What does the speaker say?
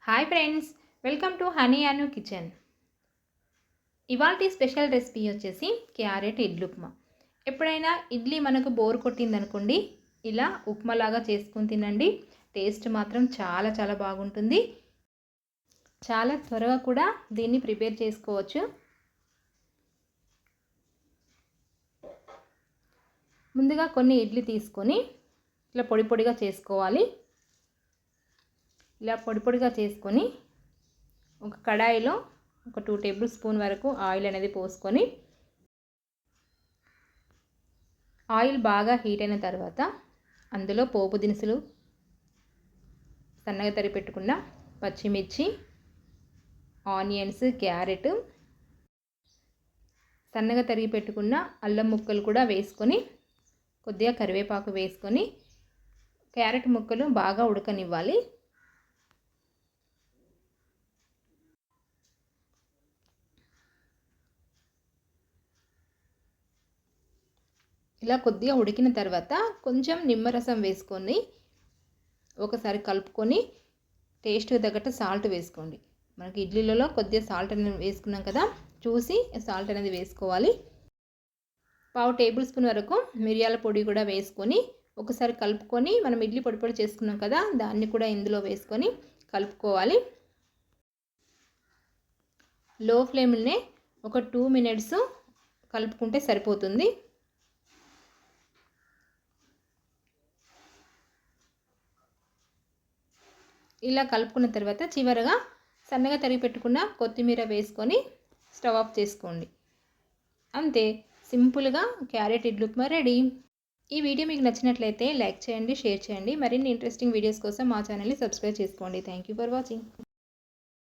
Hi friends, welcome to honey Anu kitchen. ఇవాల్టి special recipe వచ్చేసి carrot idli upma. ఎప్పుడైనా ఇడ్లీ మనకు బోర్ కొట్టిందనుకోండి, ఇలా ఉప్మాలాగా చేసుకొని తినండి. టేస్ట్ మాత్రం చాలా చాలా బాగుంటుంది. చాలా త్వరగా కూడా దీన్ని ప్రిపేర్ చేసుకోవచ్చు. ముందుగా కొన్ని ఇడ్లీ తీసుకొని ఇలా పొడి పొడిగా చేసుకోవాలి. ఇలా పొడి పొడిగా చేసుకొని ఒక కడాయిలో ఒక 2 టేబుల్ స్పూన్ వరకు ఆయిల్ అనేది పోసుకొని, ఆయిల్ బాగా హీట్ అయిన తర్వాత అందులో పోపు దినుసులు, సన్నగా తరిగి పెట్టుకున్న పచ్చిమిర్చి, ఆనియన్స్, క్యారెట్, సన్నగా తరిగి పెట్టుకున్న అల్లం ముక్కలు కూడా వేసుకొని, కొద్దిగా కరివేపాకు వేసుకొని క్యారెట్ ముక్కలు బాగా ఉడకనివ్వాలి. ఇలా కొద్దిగా ఉడికిన తర్వాత కొంచెం నిమ్మరసం వేసుకొని ఒకసారి కలుపుకొని టేస్ట్కి తగ్గట్టు సాల్ట్ వేసుకోండి. మనకి ఇడ్లీలలో కొద్దిగా సాల్ట్ అనేది వేసుకున్నాం కదా, చూసి సాల్ట్ అనేది వేసుకోవాలి. 1/2 టేబుల్ స్పూన్ వరకు మిరియాల పొడి కూడా వేసుకొని ఒకసారి కలుపుకొని, మనం ఇడ్లీ పొడి పొడి చేసుకున్నాం కదా, దాన్ని కూడా ఇందులో వేసుకొని కలుపుకోవాలి. లో ఫ్లేమ్లోనే ఒక 2 మినిట్స్ కలుపుకుంటే సరిపోతుంది. ఇలా కలుపుకున్న తర్వాత చివరగా సన్నగా తరిగి పెట్టుకున్న కొత్తిమీర వేసుకొని స్టవ్ ఆఫ్ చేసుకోండి. అంతే, సింపుల్గా క్యారెట్ ఇడ్లీ ఉప్మా రెడీ. ఈ వీడియో మీకు నచ్చినట్లయితే లైక్ చేయండి, షేర్ చేయండి. మరిన్ని ఇంట్రెస్టింగ్ వీడియోస్ కోసం మా ఛానల్ని సబ్స్క్రైబ్ చేసుకోండి. Thank you for watching.